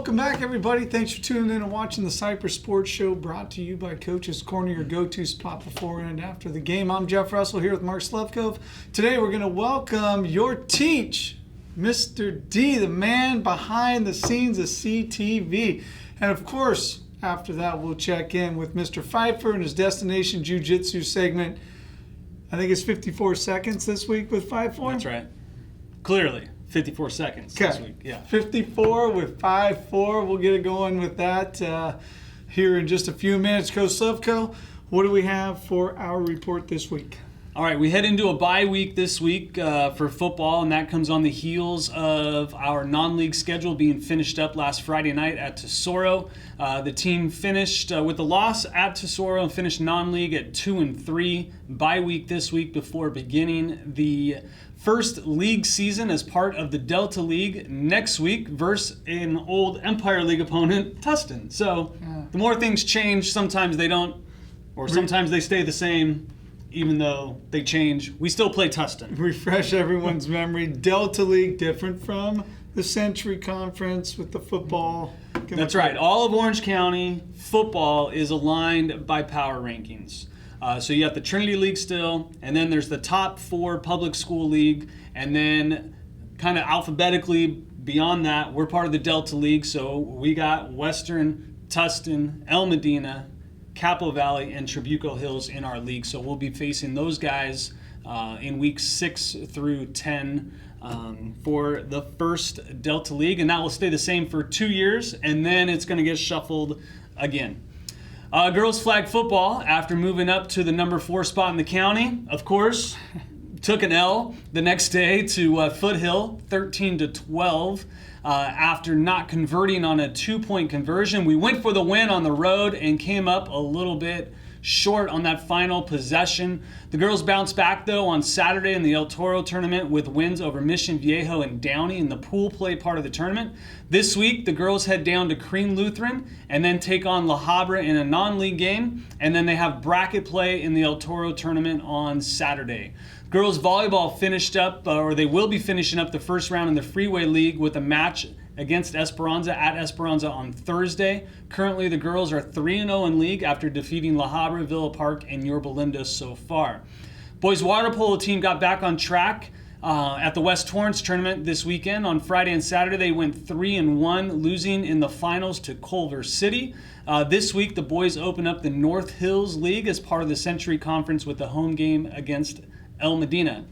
welcome back, everybody. Thanks for tuning in and watching the Cypress Sports Show, brought to you by Coach's Corner, your go-to spot before and after the game. I'm Jeff Russell here with Mark Slevcove. Today we're going to welcome your teach, Mr. D, the man behind the scenes of CTV. And of course, after that, we'll check in with Mr. Pfeiffer and his Destination Jiu-Jitsu segment. I think it's 54 seconds this week with 5-4. That's right. Clearly, 54 seconds this week. Yeah. 54 with 5-4. We'll get it going with that here in just a few minutes. Coach Slevcove, what do we have for our report this week? All right, we head into a bye week this week for football, and that comes on the heels of our non-league schedule being finished up last Friday night at Tesoro. The team finished with a loss at Tesoro and finished non-league at 2-3. Bye week this week before beginning the first league season as part of the Delta League next week versus an old Empire League opponent, Tustin. So the more things change, sometimes they don't, or sometimes they stay the same. Even though they change, we still play Tustin. Refresh everyone's memory. Delta League, different from the Century Conference with the football. That's right. All of Orange County football is aligned by power rankings. So you have the Trinity League still, and then there's the top 4 public school league, and then kind of alphabetically beyond that, we're part of the Delta League. So we got Western, Tustin, El Medina, Capo Valley, and Trabuco Hills in our league. So we'll be facing those guys in weeks 6 through 10 for the first Delta League, and that will stay the same for 2 years, and then it's going to get shuffled again. Girls flag football, after moving up to the number 4 spot in the county, of course, took an L the next day to Foothill, 13-12. After not converting on a 2-point conversion. We went for the win on the road and came up a little bit short on that final possession. The girls bounced back, though, on Saturday in the El Toro tournament with wins over Mission Viejo and Downey in the pool play part of the tournament. This week, the girls head down to Crean Lutheran and then take on La Habra in a non-league game, and then they have bracket play in the El Toro tournament on Saturday. Girls volleyball finished up, or they will be finishing up the first round in the Freeway League with a match against Esperanza at Esperanza on Thursday. Currently, the girls are 3-0 in league after defeating La Habra, Villa Park, and Yorba Linda so far. Boys water polo team got back on track at the West Torrance tournament this weekend. On Friday and Saturday, they went 3-1, losing in the finals to Culver City. This week, the boys open up the North Hills League as part of the Century Conference with a home game against El Medina.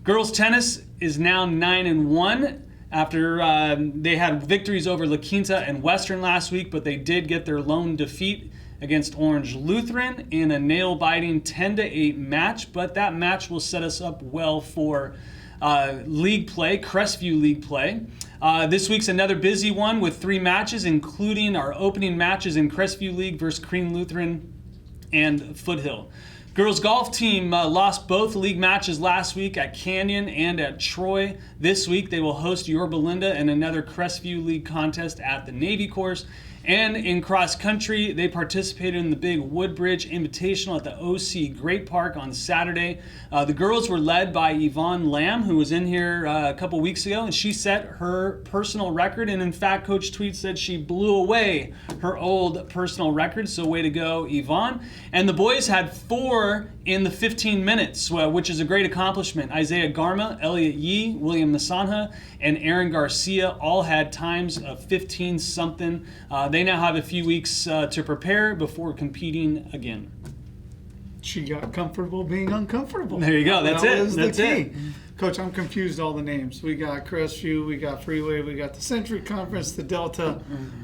Girls tennis is now 9-1 after they had victories over La Quinta and Western last week, but they did get their lone defeat against Orange Lutheran in a nail-biting 10-8 match, but that match will set us up well for league play, Crestview League play. This week's another busy one with 3 matches, including our opening matches in Crestview League versus Crean Lutheran and Foothill. Girls golf team lost both league matches last week at Canyon and at Troy. This week they will host Yorba Linda in another Crestview League contest at the Navy course. And in cross country, they participated in the big Woodbridge Invitational at the OC Great Park on Saturday. The girls were led by Yvonne Lamb, who was in here a couple weeks ago, and she set her personal record. And in fact, Coach Tweet said she blew away her old personal record. So way to go, Yvonne. And the boys had 4 in the 15 minutes, which is a great accomplishment. Isaiah Garma, Elliot Yee, William Masanha, and Aaron Garcia all had times of 15-something. They now have a few weeks to prepare before competing again. She got comfortable being uncomfortable. There you go. That's it. That's it. Coach, I'm confused all the names. We got Crestview, we got Freeway, we got the Century Conference, the Delta.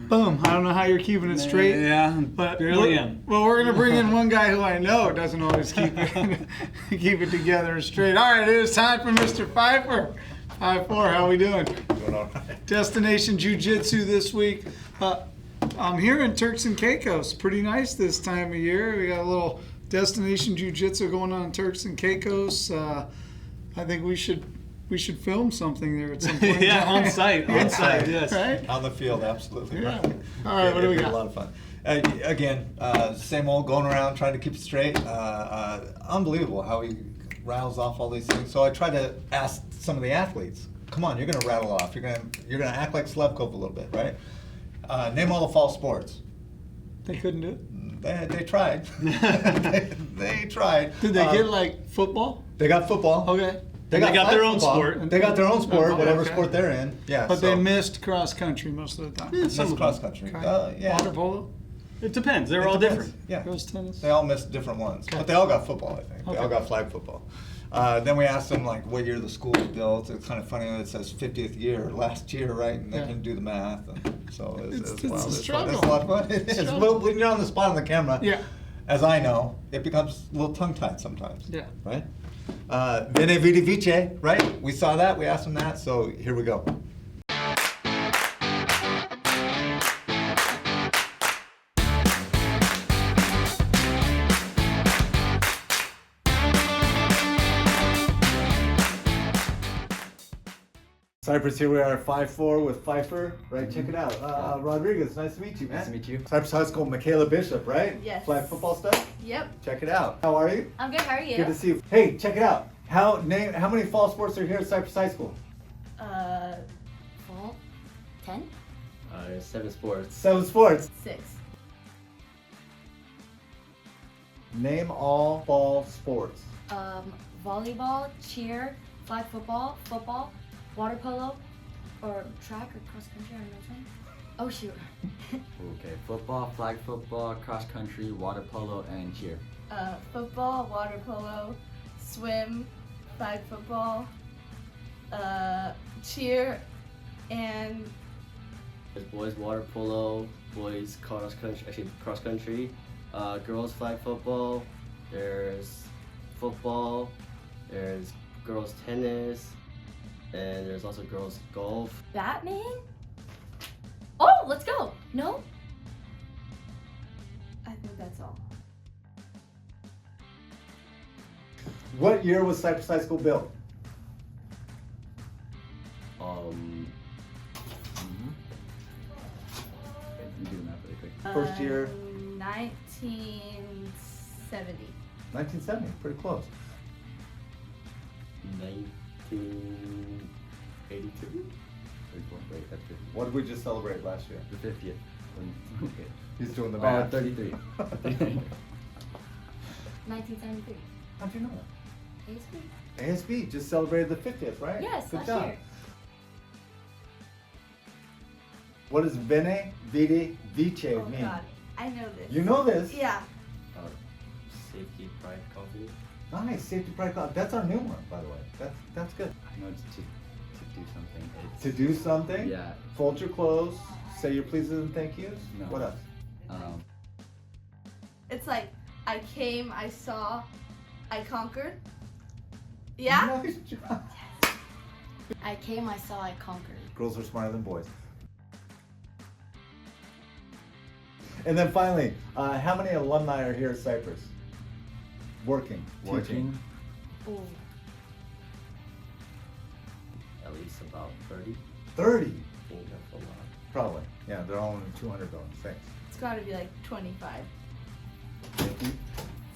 Boom. I don't know how you're keeping it straight. Yeah, but barely am. Well, we're going to bring in one guy who I know doesn't always keep it together and straight. All right, it is time for Mr. Pfeiffer. 5-4, how we doing? Doing all right. Destination Jiu-Jitsu this week. I'm here in Turks and Caicos. Pretty nice this time of year. We got a little Destination Jiu-Jitsu going on in Turks and Caicos. I think we should film something there at some point. Yeah, on site, yes. Right? On the field, absolutely. Yeah. Right. All right, what do we It'd be got? a lot of fun. Again, same old, going around trying to keep it straight. Unbelievable how he rattles off all these things. So I try to ask some of the athletes, come on, you're going to rattle off. You're going to act like Slevcove a little bit, right? Name all the fall sports. They couldn't do it. They tried. they tried. Did they get like football? They got football. Okay. They got flag their own football. sport. They got their own sport, whatever Okay. sport they're in. Yeah. But so, they missed cross country most of the time. Yeah, some missed of cross them. country. Okay. Yeah. Water polo, It depends. They're It all depends. different. Yeah. girls tennis. They all missed different ones, Okay. but they all got football. I think they all Okay. got flag football. Then we asked them like what year the school was built. It's kind of funny that it says 50th year last year, right? And they Yeah. can do the math. And so It's it's a wild. It's struggle. a lot of fun. It is. Struggle. Well, when you're on the spot on the camera, Yeah. as I know, it becomes a little tongue-tied sometimes. Yeah. Right? Bene vidi vici, right? We saw that. We asked them that. So here we go. Cypress, here we are at 5-4 with Pfeiffer, right? Check it out. Rodriguez, nice to meet you, man. Nice to meet you. Cypress High School, Michaela Bishop, right? Yes. Flag football stuff? Yep. Check it out. How are you? I'm good. How are you? Good to see you. Hey, check it out. How many fall sports are here at Cypress High School? Fall? 10? 7 sports. 7 sports. 6. Name all fall sports. Volleyball, cheer, flag football, football, water polo, or track or cross country. I don't know which one. Oh shoot. Okay, football, flag football, cross country, water polo, and cheer. Football, water polo, swim, flag football, cheer, and There's boys water polo, boys cross country, girls flag football, there's football, there's girls tennis, and there's also girls golf. Batman. Oh, let's go. No. I think that's all. What year was Cypress High School built? You do the math really quick. First year? 1970. 1970. Pretty close. 1982? 34, wait, that's 50. What did we just celebrate last year? The 50th. Okay. He's doing the math. 33. 1973. How'd you know that? ASB. ASB just celebrated the 50th, right? Yes, Good last job. year. What does bene vidi vici Oh mean? God, I know this. You know this? Yeah. Safety, pride, confidence. Nice, safety pride. That's our new one, by the way. That's good. I know it's to do something. It's, To do something. Yeah. Fold your clothes. Say your pleases and thank yous. No. What else? It's like I came, I saw, I conquered. Yeah. Nice job. I came, I saw, I conquered. Girls are smarter than boys. And then finally, how many alumni are here at Cypress? Working, teaching. Working, Ooh. at least about 30. 30, I think that's a lot. probably. Yeah, they're all in 200 buildings. Thanks. It's got to be like 25. 50?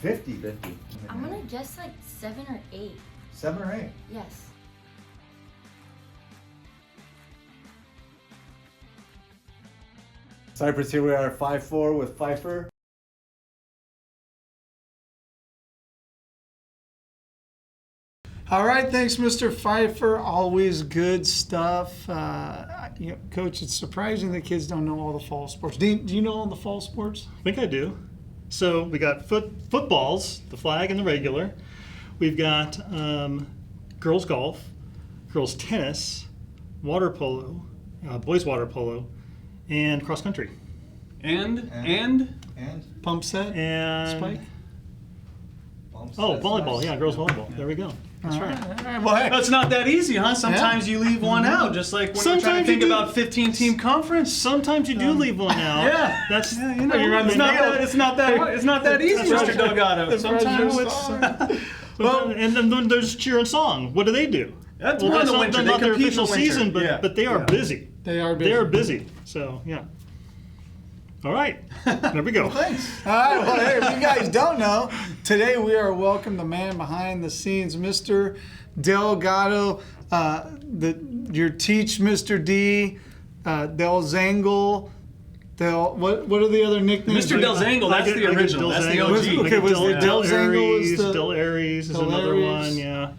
50. 50. I'm gonna guess like 7 or 8. 7 or 8. Yes. Cypress, here we are at 5-4 with Pfeiffer. All right, thanks, Mr. Pfeiffer. Always good stuff. Coach, it's surprising that kids don't know all the fall sports. Dean, do you know all the fall sports? I think I do. So we got footballs, the flag and the regular. We've got girls golf, girls tennis, water polo, boys water polo, and cross country. And And? Pump set? And Spike? oh, volleyball. Yeah, girls volleyball. There we go. That's right. All right. Well, hey, that's not that easy, huh? Sometimes you leave one out, just like when you're trying Sometimes to think you do. about 15-team conference. Sometimes you do leave one out. Yeah. That's You know, you're on it's the not nail. that. It's not that. It's not that easy, That's Mr. right. Delgado. The Sometimes pressure's it's. on. Well, and then there's cheer and song. What do they do? That's well, more in that's the not, winter. They not their compete in the official winter. season, but Yeah. but they are busy. they are busy. They are busy. So yeah. All right. There we go. Thanks. All right. Well, hey, if you guys don't know, today we are welcome the man behind the scenes, Mr. Delgado, your teach, Mr. D, Del Zangle, What are the other nicknames? Mr. Delzangle, that's the original. That's the OG. Okay, was Del Delzangle Aries, is the- Del Aries is Del another Aries. one, yeah.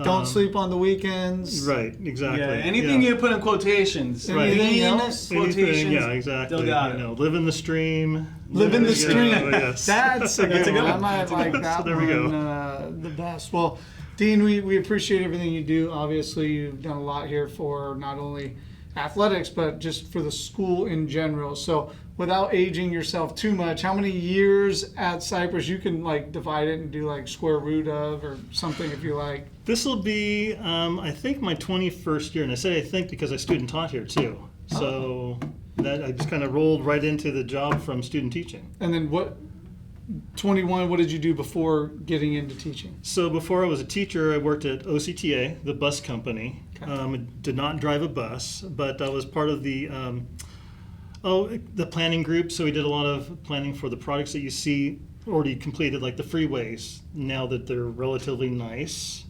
Don't sleep on the weekends. Right, exactly. Yeah, anything yeah. you put in quotations. Right. Anything Dean, else? quotations. Anything, yeah, exactly. Delgado. Live in the stream. Live in the Yeah, stream. yes. That's a good one. I might like that So there we one go. the best. Well, Dean, we appreciate everything you do. Obviously, you've done a lot here for not only athletics, but just for the school in general. So without aging yourself too much, how many years at Cypress? You can like divide it and do like square root of or something if you like. This will be, I think, my 21st year. And I say I think because I student taught here too. So that I just kind of rolled right into the job from student teaching. And then 21, what did you do before getting into teaching? So before I was a teacher, I worked at OCTA, the bus company. Did not drive a bus, but I was part of the planning group. So we did a lot of planning for the projects that you see already completed, like the freeways, now that they're relatively nice.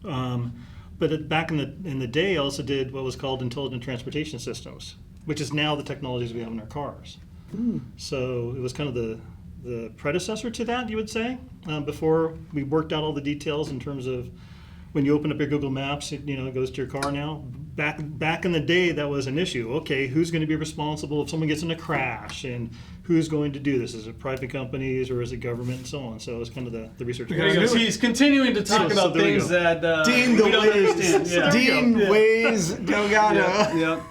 But back in the day, I also did what was called intelligent transportation systems, which is now the technologies we have in our cars. So it was kind of the predecessor to that, you would say, before we worked out all the details in terms of when you open up your Google Maps, it goes to your car now. Back in the day, that was an issue. Okay, who's going to be responsible if someone gets in a crash, and who's going to do this? Is it private companies or is it government and so on? So it was kind of the research. There you go. So he's continuing to talk about there we things go. that Dean we don't understand. Ways. Yeah. Dean Ways Delgado. Yeah.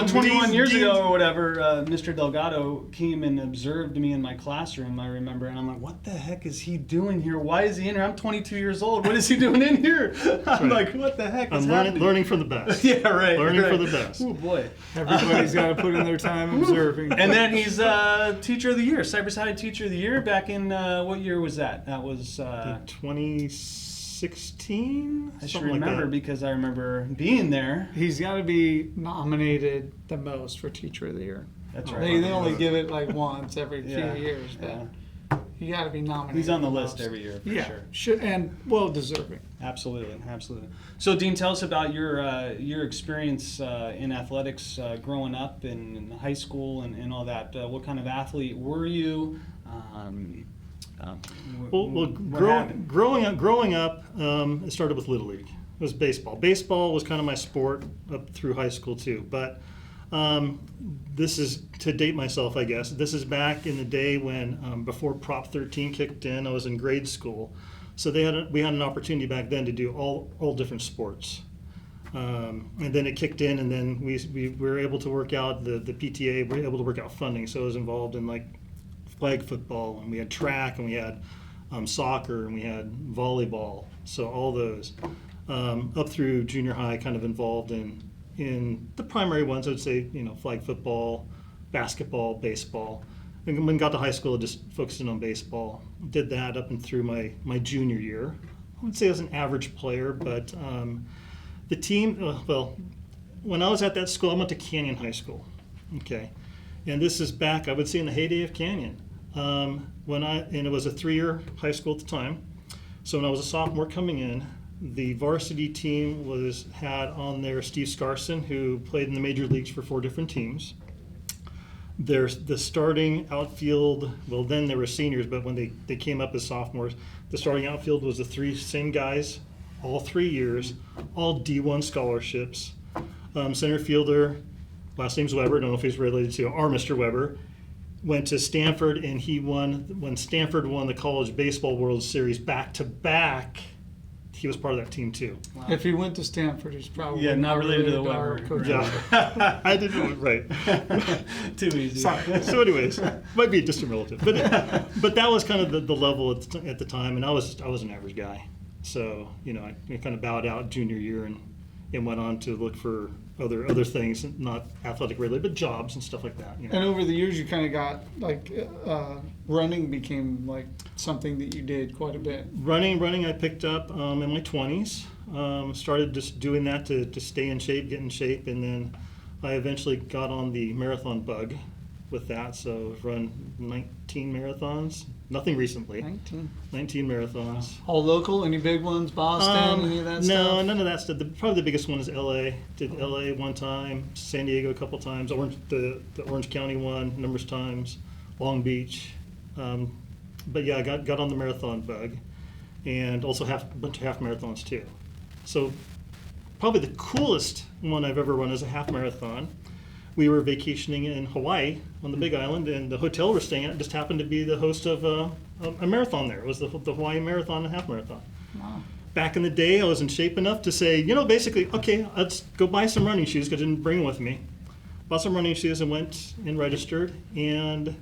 21 years ago or whatever, Mr. Delgado came and observed me in my classroom, I remember, and I'm like, what the heck is he doing here? Why is he in here? I'm 22 years old. What is he doing in here? I'm like, what the heck is I'm happening? learning from the best. Yeah, right. Learning right. for the best. Oh, boy. Everybody's got to put in their time observing. And then he's Teacher of the Year, Cypress High Teacher of the Year back in, what year was that? That was... 2016? I should Something like remember that. because I remember being there. He's got to be nominated the most for Teacher of the Year. That's right. They only give it like once every few Yeah. years, but Yeah. you got to be nominated. He's on the the list most. every year, for Yeah, sure. should, and well deserving. Absolutely, absolutely. So, Dean, tell us about your experience in athletics growing up in high school and all that. What kind of athlete were you? Well, growing up, it started with Little League. It was baseball. Baseball was kind of my sport up through high school too. But this is, to date myself, I guess, this is back in the day when, before Prop 13 kicked in, I was in grade school. So we had an opportunity back then to do all different sports. And then it kicked in, and then we were able to work out, the PTA, we were able to work out funding. So I was involved in like flag football, and we had track, and we had soccer, and we had volleyball. So all those. Up through junior high, kind of involved in the primary ones, I would say, flag football, basketball, baseball. And when I got to high school, I just focused in on baseball. Did that up and through my junior year. I would say I was an average player, but the team, when I was at that school, I went to Canyon High School. Okay. And this is back, I would say, in the heyday of Canyon. And it was a 3-year high school at the time. So when I was a sophomore coming in, the varsity team had on there Steve Scarson, who played in the major leagues for 4 different teams. There's the starting outfield, then they were seniors, but when they came up as sophomores, the starting outfield was the 3 same guys, all 3 years, all D1 scholarships. Center fielder, last name's Weber, I don't know if he's related to our Mr. Weber, went to Stanford, and he won, when Stanford won the College Baseball World Series back-to-back, he was part of that team too. Wow. If he went to Stanford, he's probably not related to the our Weber. coach. Yeah, I didn't know it right. Too easy. Sorry. So anyways, might be a distant relative, but that was kind of the level at the time, and I was an average guy. So I kind of bowed out junior year and went on to look for other things, not athletic related, but jobs and stuff like that. And over the years, you kind of got like running became like something that you did quite a bit. Running I picked up in my 20s. Started just doing that to stay in shape, get in shape, and then I eventually got on the marathon bug with that. So I've run 19 marathons. Nothing recently. 19 marathons. All local? Any big ones? Boston? Any of that stuff? No, none of that stuff. Probably the biggest one is LA. Did LA one time, San Diego a couple times, the Orange County one numerous times, Long Beach. But yeah, I got on the marathon bug, and also a bunch of half marathons too. So probably the coolest one I've ever run is a half marathon. We were vacationing in Hawaii on the Big Island, and the hotel we're staying at just happened to be the host of a marathon there. It was the Hawaii Marathon and half marathon. Wow. Back in the day, I was in shape enough to say, basically, okay, let's go buy some running shoes because I didn't bring them with me. Bought some running shoes and went and registered. And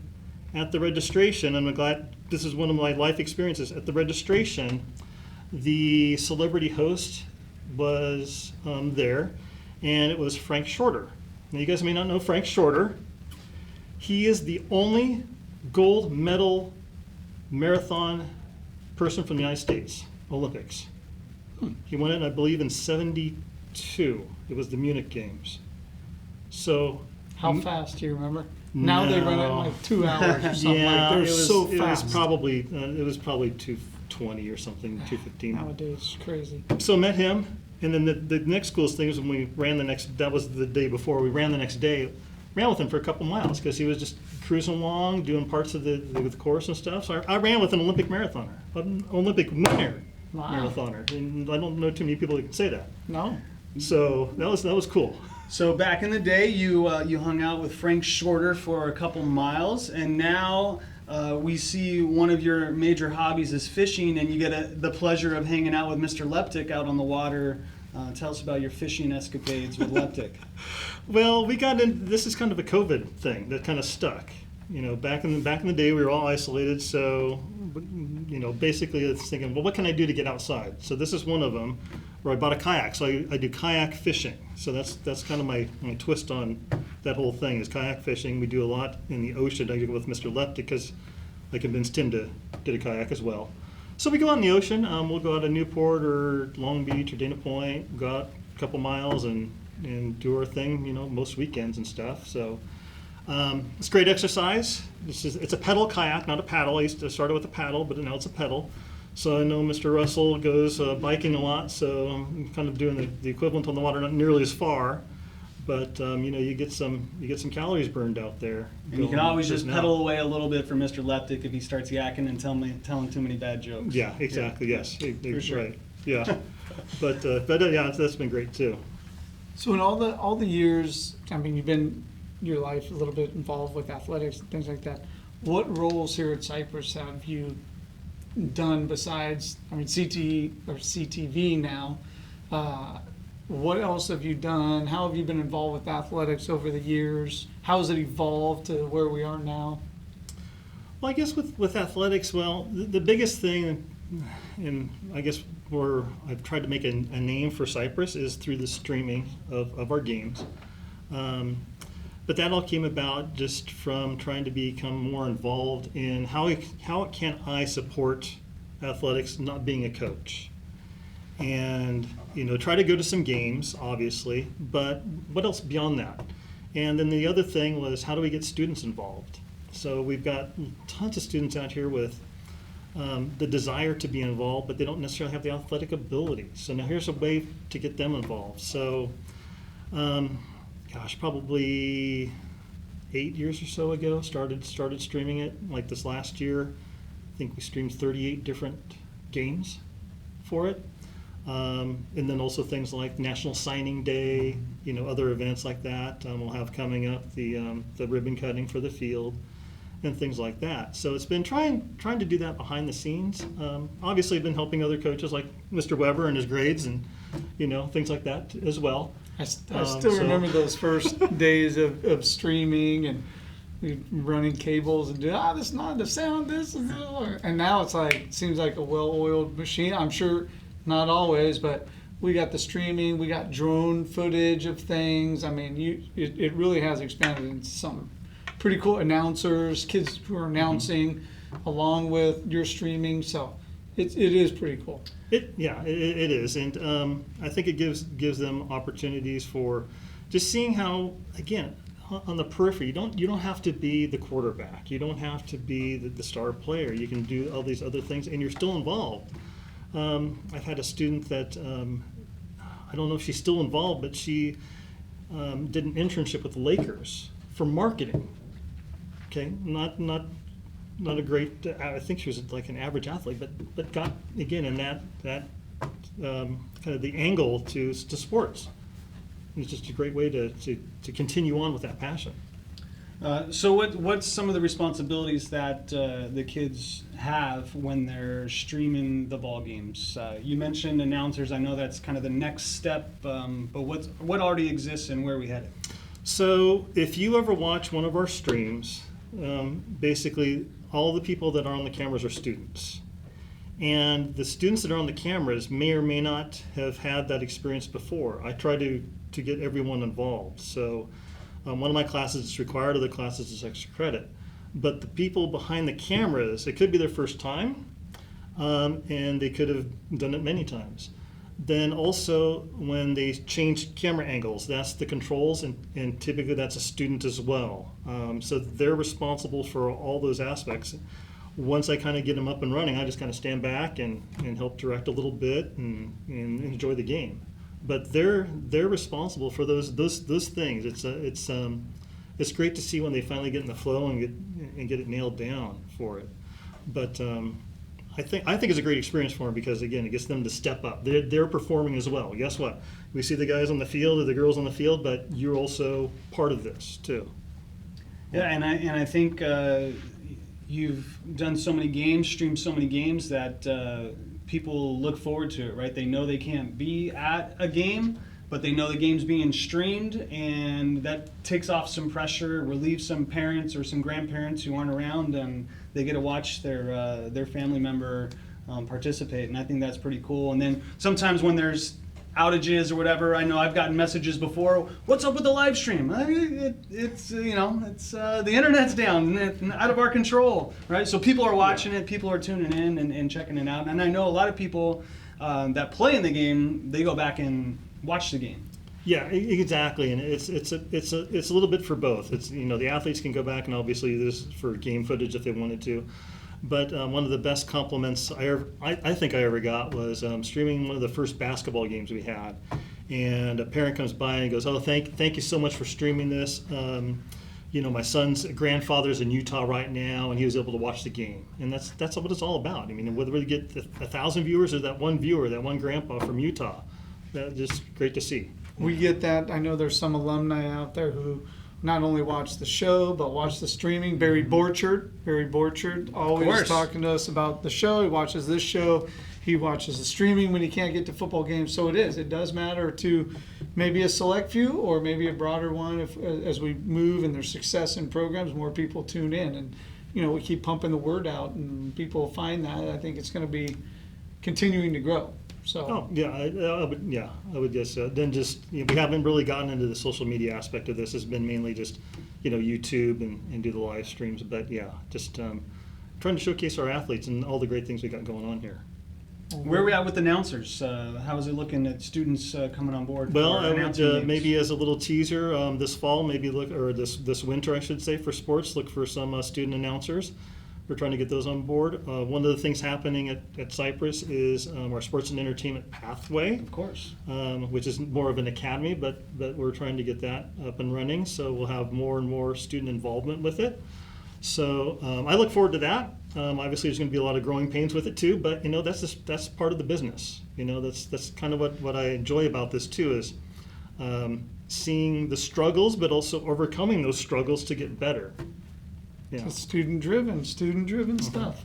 at the registration, and I'm glad this is one of my life experiences, at the registration, the celebrity host was there, and it was Frank Shorter. Now, you guys may not know Frank Shorter. He is the only gold medal marathon person from the United States, Olympics. He won it, I believe, in '72. It was the Munich Games. So, How fast, do you remember? Now they run it in like 2 hours or something. yeah, They're it was, so it was fast. probably 2:20 or something, 2:15. Nowadays, it's crazy. So met him, and then the next coolest thing was when we ran that was the day before, we ran the next day, ran with him for a couple miles because he was just cruising along, doing parts of the course and stuff. So I ran with an Olympic marathoner, an Olympic winner marathoner, and I don't know too many people that can say that. No. So that was cool. So back in the day, you hung out with Frank Shorter for a couple miles, and now we see one of your major hobbies is fishing, and you get the pleasure of hanging out with Mr. Leptic out on the water. Tell us about your fishing escapades with Leptic. Well, we got in. This is kind of a COVID thing that kind of stuck. Back in the day, we were all isolated. So, basically, it's thinking, well, what can I do to get outside? So this is one of them, where I bought a kayak. So I do kayak fishing. So that's kind of my twist on that whole thing is kayak fishing. We do a lot in the ocean. I go with Mr. Leptic because I convinced him to get a kayak as well. So we go out in the ocean. We'll go out to Newport or Long Beach or Dana Point, go out a couple miles and do our thing, most weekends and stuff. So it's great exercise. It's a pedal kayak, not a paddle. I used to start with a paddle, but now it's a pedal. So I know Mr. Russell goes biking a lot, so I'm kind of doing the equivalent on the water, not nearly as far. But you get some calories burned out there. And you can always just pedal away a little bit for Mr. Leptic if he starts yakking and telling too many bad jokes. Yeah, exactly. Yeah. Yes, For sure. Right. Yeah, but yeah, that's been great too. So in all the years, I mean, you've been your life a little bit involved with athletics and things like that. What roles here at Cypress have you done besides, CTE or CTV now? What else have you done? How have you been involved with athletics over the years? How has it evolved to where we are now? Well, I guess with athletics, the biggest thing, and I guess where I've tried to make a name for Cypress is through the streaming of our games. But that all came about just from trying to become more involved in how can I support athletics, not being a coach. And try to go to some games, obviously, but what else beyond that? And then the other thing was, how do we get students involved? So we've got tons of students out here with the desire to be involved, but they don't necessarily have the athletic ability. So now here's a way to get them involved. So, probably 8 years or so ago, started streaming it. Like this last year, I think we streamed 38 different games for it. And then also things like National Signing Day, other events like that. We'll have coming up the ribbon cutting for the field and things like that. So it's been trying to do that behind the scenes. Obviously, I've been helping other coaches like Mr. Weber and his grades and things like that as well. I still remember those first days of streaming and running cables and this is not the sound, this is and now it's like seems like a well-oiled machine. I'm sure not always, but we got the streaming, we got drone footage of things. I mean, it really has expanded into some pretty cool announcers, kids who are announcing along with your streaming. So it is pretty cool. It is, and I think it gives them opportunities for just seeing how, again, on the periphery. You don't have to be the quarterback. You don't have to be the star player. You can do all these other things, and you're still involved. I've had a student that I don't know if she's still involved, but she did an internship with the Lakers for marketing. Okay, not a great. I think she was like an average athlete, but got again in that kind of the angle to sports. It's just a great way to continue on with that passion. So what's some of the responsibilities that the kids have when they're streaming the ball games? You mentioned announcers. I know that's kind of the next step, but what already exists and where are we headed? So if you ever watch one of our streams, basically all the people that are on the cameras are students. And the students that are on the cameras may or may not have had that experience before. I try to get everyone involved. So one of my classes is required, other classes is extra credit. But the people behind the cameras, it could be their first time, and they could have done it many times. Then also when they change camera angles, that's the controls, and typically that's a student as well. So they're responsible for all those aspects. Once I kind of get them up and running, I just kind of stand back and help direct a little bit and enjoy the game. But they're responsible for those things. It's great to see when they finally get in the flow and get it nailed down for it. But I think it's a great experience for them because again, it gets them to step up. They're performing as well. Guess what? We see the guys on the field or the girls on the field, but you're also part of this too. Yeah, and I think you've done so many games, streamed so many games that people look forward to it, right? They know they can't be at a game, but they know the game's being streamed, and that takes off some pressure, relieves some parents or some grandparents who aren't around, and they get to watch their family member participate, and I think that's pretty cool. And then sometimes when there's outages or whatever, I know I've gotten messages before, what's up with the live stream? It's the internet's down and out of our control, right? So people are watching it, people are tuning in and checking it out. And I know a lot of people that play in the game, they go back and watch the game. Yeah, exactly, and it's a little bit for both. It's the athletes can go back and obviously this is for game footage if they wanted to. But one of the best compliments I think I ever got was streaming one of the first basketball games we had, and a parent comes by and goes, "Oh, thank you so much for streaming this. My son's grandfather's in Utah right now, and he was able to watch the game." And that's what it's all about. I mean, whether we get 1,000 viewers or that one viewer, that one grandpa from Utah, that's just great to see. We get that. I know there's some alumni out there who not only watch the show, but watch the streaming. Barry Borchard, always talking to us about the show. He watches this show. He watches the streaming when he can't get to football games. So it does matter to maybe a select few or maybe a broader one. As we move and there's success in programs, more people tune in. And, we keep pumping the word out and people find that. I think it's going to be continuing to grow. So. I would guess so. Then just we haven't really gotten into the social media aspect of this. It's been mainly just YouTube and do the live streams. But just trying to showcase our athletes and all the great things we got going on here. Where are we at with announcers? How is it looking at students coming on board? Well, I would maybe as a little teaser this fall, maybe this winter I should say for sports, look for some student announcers. We're trying to get those on board. One of the things happening at Cypress is our sports and entertainment pathway. Of course. Which is more of an academy, but we're trying to get that up and running. So we'll have more and more student involvement with it. So I look forward to that. Obviously, there's going to be a lot of growing pains with it too, but that's part of the business. That's kind of what I enjoy about this too is seeing the struggles, but also overcoming those struggles to get better. Yeah. It's student-driven stuff.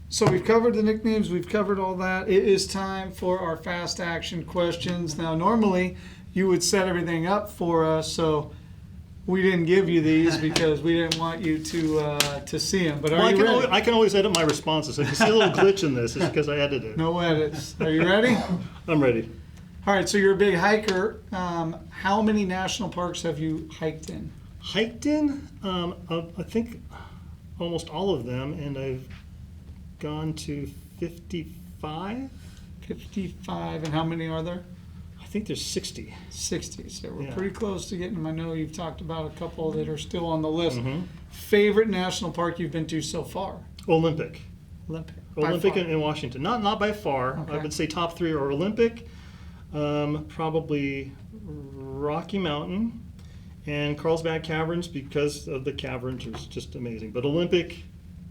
So we've covered the nicknames, we've covered all that. It is time for our fast action questions. Now, normally you would set everything up for us, so we didn't give you these because we didn't want you to see them. But are you ready? I can always edit my responses. So if you see a little glitch in this, it's because I edited it. No edits. Are you ready? I'm ready. All right, so you're a big hiker. How many national parks have you hiked in? Hiked in, I think almost all of them, and I've gone to 55. 55, and how many are there? I think there's 60. 60. So we're Yeah. pretty close to getting them. I know you've talked about a couple that are still on the list. Mhm. Favorite national park you've been to so far? Olympic. Olympic. Olympic By far. in Washington. Not by far. Okay. I would say top 3 are Olympic, probably Rocky Mountain, and Carlsbad Caverns because of the caverns are just amazing. But Olympic,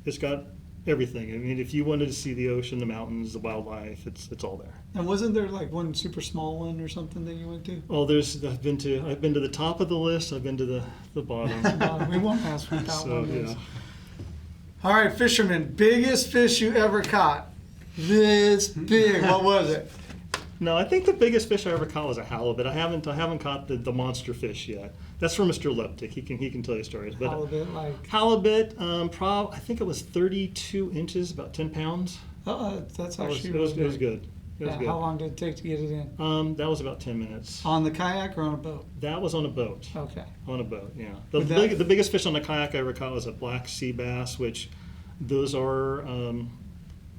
it's got everything. I mean, if you wanted to see the ocean, the mountains, the wildlife, it's all there. And wasn't there like one super small one or something that you went to? Oh, I've been to the top of the list. I've been to the bottom. We won't ask what that So one is. yeah. All right, fisherman, biggest fish you ever caught? This big. What was it? No, I think the biggest fish I ever caught was a halibut. I haven't caught the monster fish yet. That's from Mr. Leptic. He can tell you stories. But Halibut, like. halibut, I think it was 32 inches, about 10 pounds. That's It was, actually it was, really it was big. good. It was Yeah, good. how long did it take to get it in? That was about 10 minutes. On the kayak or on a boat? That was on a boat. Okay. On a boat, yeah. Would that- The biggest fish on the kayak I ever caught was a black sea bass, which those are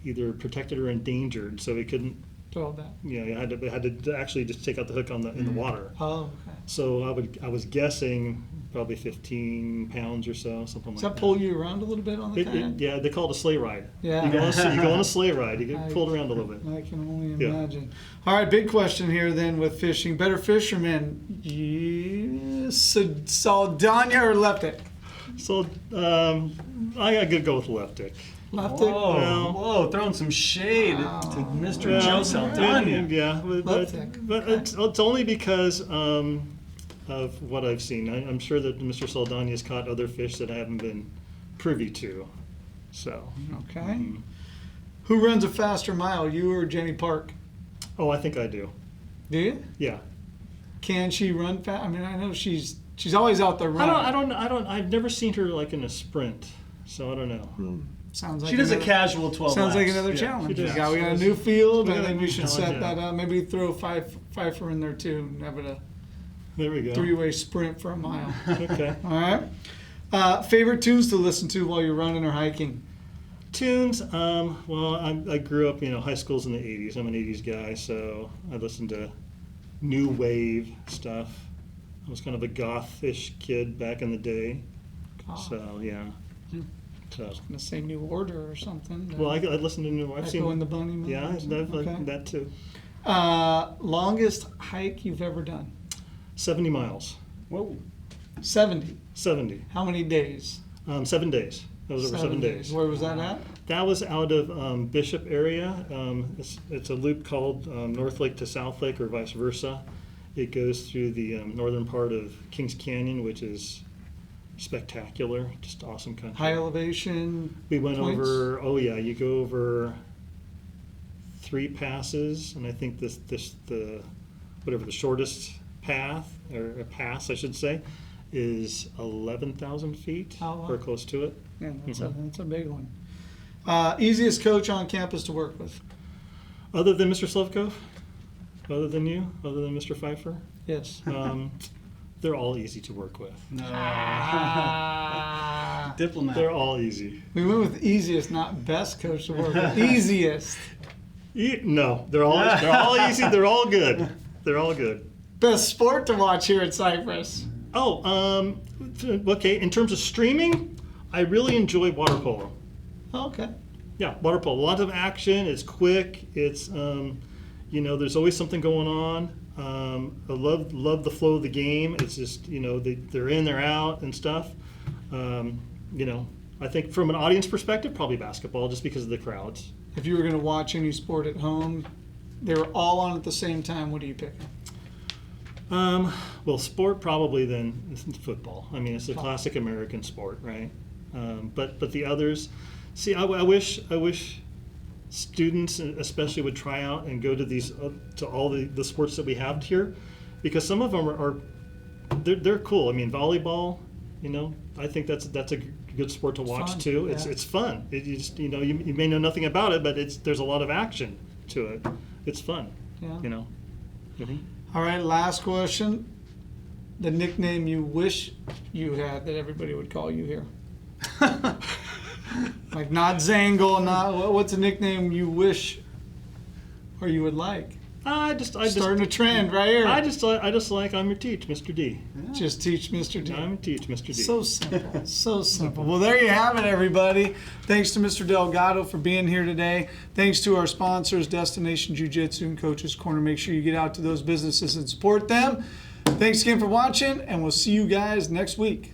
either protected or endangered, so we couldn't. All that. You know, you had to actually just take out the hook in the water. Oh, okay. So I was guessing probably 15 pounds or so, something Does like that pull you around a little bit on the kayak? Yeah, they call it a sleigh ride. Yeah. You go on a sleigh ride. You get pulled around a little bit. I can only Yeah. imagine. All right, big question here then with fishing. Better fisherman, Saldana or Leptic? So I gotta go with Leptic. Leptic? Whoa, Well- whoa, throwing some shade Wow. to Mr. Joe Saldana. Yeah, Leptic. but it's only because of what I've seen. I'm sure that Mr. Saldana has caught other fish that I haven't been privy to. So, Okay. Who runs a faster mile, you or Jenny Park? oh, I think I do. Do you? Yeah. Can she run fast? I mean, I know she's always out there running. I've never seen her like in a sprint, so I don't know. Sounds like She does a another- casual 12 Sounds like laps. another Yeah, challenge. she We does. got a She new field. We I got a think we new should set challenge, that yeah. up. Maybe throw Pfeiffer in there too and have it a There we go. three-way sprint for a mile. Okay. All right. Favorite tunes to listen to while you're running or hiking? Tunes. Well, I grew up, high school's in the 80s. I'm an 80s guy, so I listened to new wave stuff. I was kind of a gothish kid back in the day. So, yeah. So, I'm gonna say New Order or something. well, I listened to new. I've Echo seen. and the Bunnymen. Yeah, or I've something? like that too. Longest hike you've ever done? 70 miles. Whoa. 70. 70. How many days? 7 days. That was over 7 days. Where was that at? That was out of Bishop area. It's a loop called North Lake to South Lake or vice versa. It goes through the northern part of Kings Canyon, which is spectacular, just awesome country. High elevation. We went points? over, oh yeah, you go over 3 passes, and I think the shortest path, or a pass I should say, is 11,000 feet, Oh, wow. or close to it. Yeah, that's Mhm. a big one. Easiest coach on campus to work with? Other than Mr. Slevcove? Other than you? Other than Mr. Pfeiffer? Yes. They're all easy to work with. No. Ah. Diplomat. They're all easy. We went with easiest, not best coach to work with. Easiest. No, they're all easy. They're all good. They're all good. Best sport to watch here at Cypress. Oh, okay. In terms of streaming, I really enjoy water polo. Okay. Yeah, water polo. A lot of action. It's quick. It's there's always something going on. I love the flow of the game. It's just they're in, they're out, and stuff. I think from an audience perspective, probably basketball, just because of the crowds. If you were going to watch any sport at home, they were all on at the same time, what do you pick? Well, sport probably then football. I mean, it's a classic American sport, right? But the others, see, I wish students especially would try out and go to these to all the sports that we have here, because some of them they're cool. I mean, volleyball, I think that's a good sport to watch fun, too. yeah. It's fun. You may know nothing about it, but there's a lot of action to it. It's fun. Yeah. Mhm. All right, last question. The nickname you wish you had that everybody would call you here. Like not Zangle, not what's a nickname you wish or you would like? I just Starting a trend right here. I just like I'm your teach, Mr. D. Just teach Mr. D. I'm your teach, Mr. D. So simple. So simple. Well, there you have it, everybody. Thanks to Mr. Delgado for being here today. Thanks to our sponsors, Destination Jiu-Jitsu and Coach's Corner. Make sure you get out to those businesses and support them. Thanks again for watching, and we'll see you guys next week.